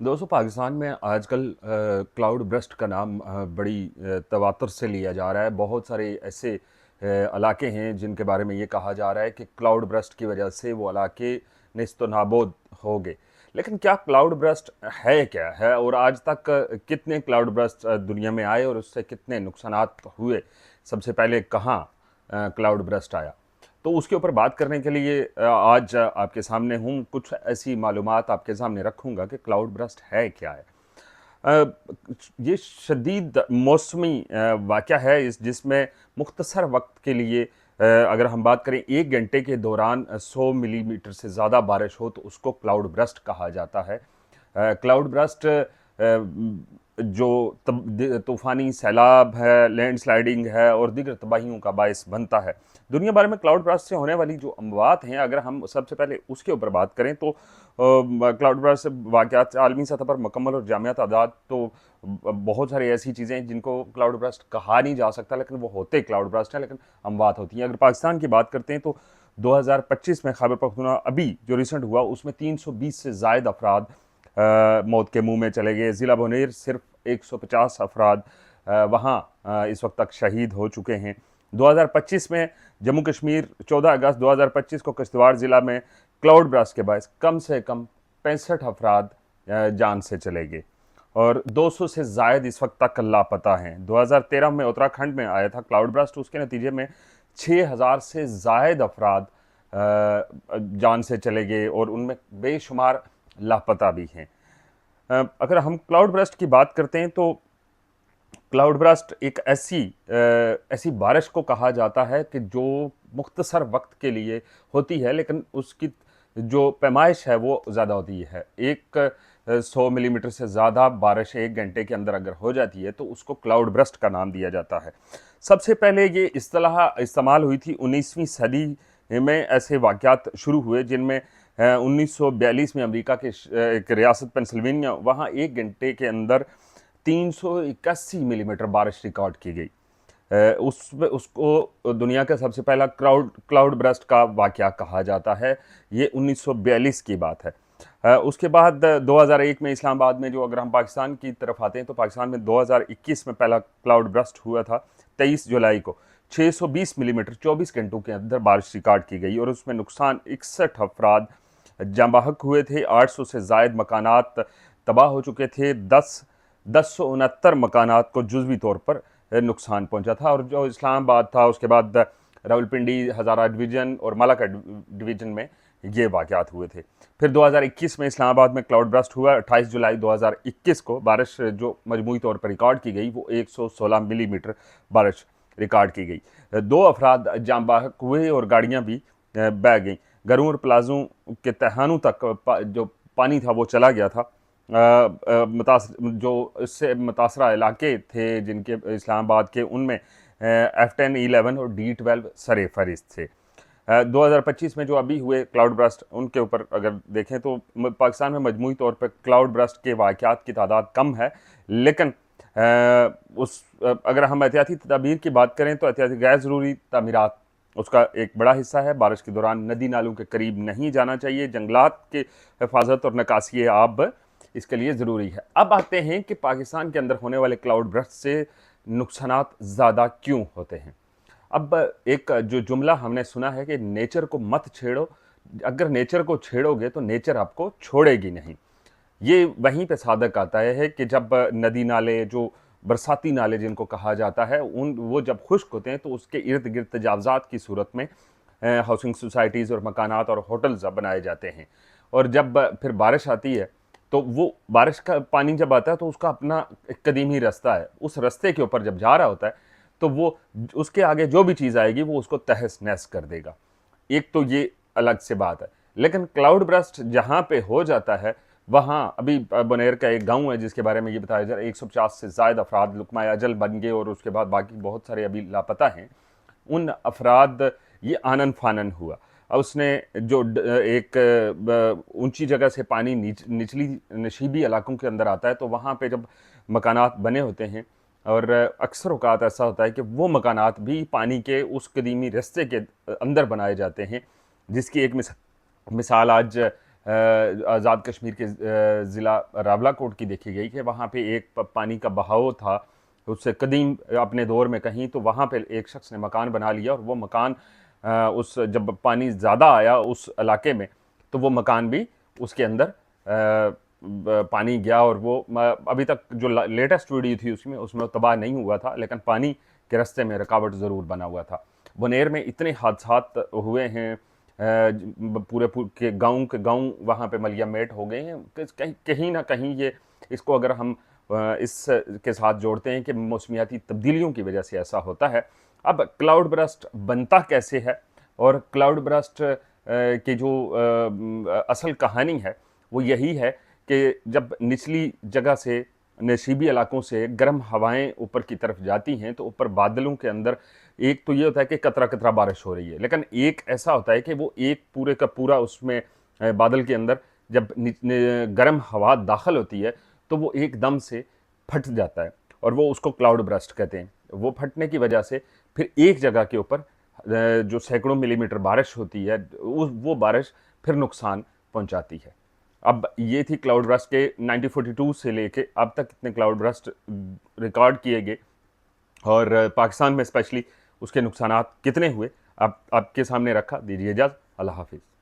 दोस्तों, पाकिस्तान में आजकल क्लाउड बर्स्ट का नाम बड़ी तवातुर से लिया जा रहा है। बहुत सारे ऐसे इलाके हैं जिनके बारे में ये कहा जा रहा है कि क्लाउड बर्स्ट की वजह से वो इलाके नेस्त नाबूद हो गए। लेकिन क्या क्लाउड बर्स्ट है क्या है, और आज तक कितने क्लाउड बर्स्ट दुनिया में आए और उससे कितने नुकसानात हुए? सबसे पहले कहाँ क्लाउड बर्स्ट आया? तो उसके ऊपर बात करने के लिए आज आपके सामने हूँ। कुछ ऐसी मालूमात आपके सामने रखूँगा कि क्लाउड बर्स्ट है क्या है। अ, ये शदीद मौसमी वाक़या है जिसमें मुख्तसर वक्त के लिए, अगर हम बात करें 1 घंटे के दौरान 100 मिलीमीटर से ज़्यादा बारिश हो तो उसको क्लाउड बर्स्ट कहा जाता है। क्लाउड बर्स्ट जो तूफ़ानी सैलाब है, लैंड स्लाइडिंग है और दीगर तबाहियों का बायस बनता है। दुनिया भर में क्लाउड बर्स्ट से होने वाली जो अमवात हैं, अगर हम सबसे पहले उसके ऊपर बात करें तो क्लाउड बर्स्ट से वाक़यात आलमी सतह पर मुकम्मल और जामिया तादाद तो बहुत सारी ऐसी चीज़ें हैं जिनको क्लाउड बर्स्ट कहा नहीं जा सकता, लेकिन वो होते क्लाउड बर्स्ट हैं, लेकिन अमवात होती हैं। अगर पाकिस्तान की बात करते हैं तो 2025 में खैबर पख्तूनख्वा अभी जो रिसेंट हुआ उसमें 320 से ज़ायद अफराद मौत के मुंह में चले गए। ज़िला बोनेर सिर्फ 150 अफराद वहाँ इस वक्त तक शहीद हो चुके हैं। 2025 में जम्मू कश्मीर 14 अगस्त 2025 को किश्तवाड़ ज़िला में क्लाउड बर्स्ट के बायस कम से कम 65 अफराद जान से चले गए और 200 से ज़ायद इस वक्त तक लापता हैं। 2013 में उत्तराखंड में आया था क्लाउड बर्स्ट, उसके नतीजे में 6000 से ज़ायद अफराद जान से चले गए और उनमें बेशुमार लापता भी हैं। अगर हम क्लाउड बर्स्ट की बात करते हैं तो क्लाउड बर्स्ट एक ऐसी बारिश को कहा जाता है कि जो मुख्तसर वक्त के लिए होती है, लेकिन उसकी जो पैमाइश है वो ज़्यादा होती है। 100 मिलीमीटर से ज़्यादा बारिश 1 घंटे के अंदर अगर हो जाती है तो उसको क्लाउड बर्स्ट का नाम दिया जाता है। सबसे पहले ये इस्तिलाह इस्तेमाल हुई थी 19वीं सदी में। ऐसे वाक़यात शुरू हुए जिनमें 1942 में अमेरिका के एक रियासत पेंसिल्वेनिया, वहाँ 1 घंटे के अंदर 381 मिलीमीटर बारिश रिकॉर्ड की गई। उसको दुनिया का सबसे पहला क्लाउड बर्स्ट का वाक़या कहा जाता है। ये 1942 की बात है। उसके बाद 2001 में इस्लामाबाद में, जो अगर हम पाकिस्तान की तरफ आते हैं तो पाकिस्तान में 2021 में पहला क्लाउड बर्स्ट हुआ था 23 जुलाई को। 620 मिलीमीटर 24 घंटों के अंदर बारिश रिकॉर्ड की गई और उसमें नुकसान 61 अफराद जाँ बहक हुए थे। 800 से ज़ायद मकानात तबाह हो चुके थे। 1069 मकानात को जुज़वी तौर पर नुकसान पहुंचा था। और जो इस्लामाबाद था, उसके बाद रावलपिंडी, हज़ारा डिवीज़न और मलाका डिवीज़न में ये वाक़यात हुए थे। फिर 2021 में इस्लामाबाद में क्लाउड बर्स्ट हुआ। 28 जुलाई 2021 को बारिश जो मजमूई तौर पर रिकॉर्ड की गई वो 116 मिलीमीटर बारिश रिकॉर्ड की गई। 2 अफराद जाँ बहक हुए और गाड़ियाँ भी बह गईं। घरों और प्लाजों के तहानों तक जो पानी था वो चला गया था। जो इससे मुतासरा इलाके थे जिनके इस्लामाबाद के, उनमें F10, E11 और D12 सरे फहरिस्त थे। 2025 में जो अभी हुए क्लाउड बर्स्ट, उनके ऊपर अगर देखें तो पाकिस्तान में मजमूई तौर पर क्लाउड बर्स्ट के वाक़यात की तादाद कम है, लेकिन अगर हम एहतियाती तदाबीर की बात करें तो एहतियाती गैर ज़रूरी तामीरात उसका एक बड़ा हिस्सा है। बारिश के दौरान नदी नालों के करीब नहीं जाना चाहिए। जंगलात के हिफाजत और निकासी आब इसके लिए ज़रूरी है। अब आते हैं कि पाकिस्तान के अंदर होने वाले क्लाउड बर्स्ट से नुकसानात ज़्यादा क्यों होते हैं। अब एक जो जुमला हमने सुना है कि नेचर को मत छेड़ो, अगर नेचर को छेड़ोगे तो नेचर आपको छोड़ेगी नहीं। ये वहीं पे सादक आता है कि जब नदी नाले, जो बरसाती नाले जिनको कहा जाता है, वो जब खुश्क होते हैं तो उसके इर्द गिर्द तजावज़ात की सूरत में हाउसिंग सोसाइटीज़ और मकानात और होटल्स बनाए जाते हैं। और जब फिर बारिश आती है तो वो बारिश का पानी जब आता है तो उसका अपना एक कदीमी रास्ता है। उस रास्ते के ऊपर जब जा रहा होता है तो वो उसके आगे जो भी चीज़ आएगी वो उसको तहस नहस कर देगा। एक तो ये अलग से बात है। लेकिन क्लाउड बर्स्ट जहाँ पे हो जाता है, वहाँ अभी बनेर का एक गांव है जिसके बारे में ये बताया जा रहा है 150 से ज़ायद अफराद लुकमा अजल बन गए और उसके बाद बाकी बहुत सारे अभी लापता हैं। उन अफराद, ये आनन फानन हुआ। अब उसने जो एक ऊंची जगह से पानी निचली नशीबी इलाकों के अंदर आता है तो वहाँ पे जब मकानात बने होते हैं, और अक्सर औकात ऐसा होता है कि वो मकानात भी पानी के उस कदीमी रास्ते के अंदर बनाए जाते हैं, जिसकी एक मिसाल आज آزاد کشمیر کے ضلع راولا کوٹ کی دیکھی گئی کہ وہاں پہ ایک پانی کا بہاؤ تھا اس سے قدیم اپنے دور میں کہیں، تو وہاں پہ ایک شخص نے مکان بنا لیا، اور وہ مکان اس جب پانی زیادہ آیا اس علاقے میں تو وہ مکان بھی اس کے اندر پانی گیا، اور وہ ابھی تک جو لیٹسٹ ویڈیو تھی اس میں تباہ نہیں ہوا تھا، لیکن پانی کے رستے میں رکاوٹ ضرور بنا ہوا تھا۔ بنیر میں اتنے حادثات ہوئے ہیں، پورے کے گاؤں وہاں پہ ملیا میٹ ہو گئے ہیں، کہیں نہ کہیں یہ اس کو اگر ہم اس کے ساتھ جوڑتے ہیں کہ موسمیاتی تبدیلیوں کی وجہ سے ایسا ہوتا ہے۔ اب کلاؤڈ برسٹ بنتا کیسے ہے، اور کلاؤڈ برسٹ کی جو اصل کہانی ہے وہ یہی ہے کہ جب نچلی جگہ سے، نشیبی علاقوں سے گرم ہوائیں اوپر کی طرف جاتی ہیں تو اوپر بادلوں کے اندر ایک تو یہ ہوتا ہے کہ قطرہ قطرہ بارش ہو رہی ہے، لیکن ایک ایسا ہوتا ہے کہ وہ ایک پورے کا پورا اس میں بادل کے اندر جب گرم ہوا داخل ہوتی ہے تو وہ ایک دم سے پھٹ جاتا ہے، اور وہ اس کو کلاؤڈ برسٹ کہتے ہیں۔ وہ پھٹنے کی وجہ سے پھر ایک جگہ کے اوپر جو سینکڑوں ملی میٹر بارش ہوتی ہے، وہ بارش پھر نقصان پہنچاتی ہے۔ اب یہ تھی کلاؤڈ برسٹ کے 1942 سے لے کے اب تک کتنے کلاؤڈ برسٹ ریکارڈ کیے گئے، اور پاکستان میں اسپیشلی اس کے نقصانات کتنے ہوئے اب آپ کے سامنے رکھا۔ دیجیے اجازت، اللہ حافظ۔